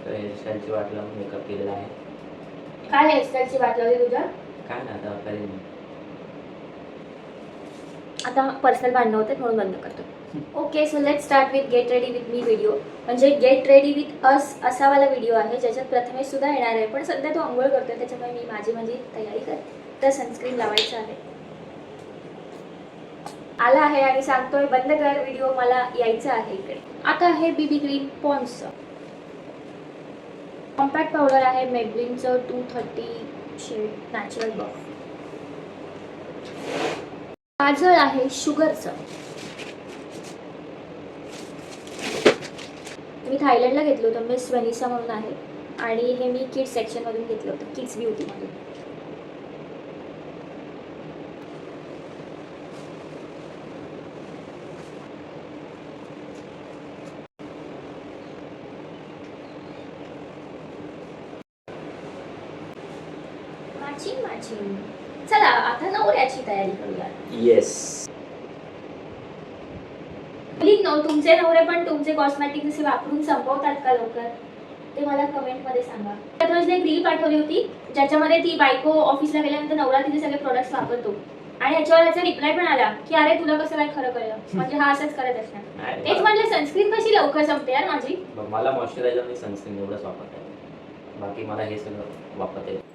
हेअरस्टाईलची वाट लावून मेकअप केलेला आहे. काय हेअरस्टाईलची वाट लावली तुझ्या? काय ना आता करेन. आता पर्सनल भांडणं होते म्हणून बंद करतो. Okay, so let start with get ready with me video. म्हणजे गेट रेडी विथ अस असा वाला व्हिडिओ आहे ज्याच्यात प्रथमेश सुद्धा येणार आहे, पण सध्या तो आंघोळ करतोय त्याच्यामुळे मी माझी तयारी करते. तर सनस्क्रीन लावायचं आहे. आला आहे आणि सांगतोय बंद कर व्हिडिओ, मला यायचं आहे इकडे. आता आहे बीबी क्रीम पॉन्ड्सचं. कॉम्पॅक्ट पावडर आहे मेबलिनचं 230 शेड नॅचरल बफ. काजळ आहे शुगरचं. मी थायलंडला घेतलं होतं, मिस वेनिसा म्हणून आहे, आणि हे मी किड्स सेक्शनमधून घेतलं होतं, किड्स ब्युटीमधून. मॅचिंग. चला आता नवऱ्याची तयारी करूया. येस. तुमचे नवरे पण तुमचे कॉस्मॅटिक जसे वापरून संपवतात का लवकर, ते मला कमेंटमध्ये सांगा. त्यातून एक रील पाठवली होती ज्याच्यामध्ये ती बायको ऑफिसला गेल्यानंतर नवरा तिचे सगळे प्रोडक्ट्स वापरतो आणि याच्यावर याचा रिप्लाय पण आला की अरे तुला कसं काय खरं कळलं, म्हणजे हा असंच करत असणार. तेच म्हटलं सनस्क्रीन कशी लवकर संपते यार माझी. मला मॉइश्चरायझर आणि सनस्क्रीन एवढंच वापरता येतं, बाकी मला हे सगळं वापरता येतं.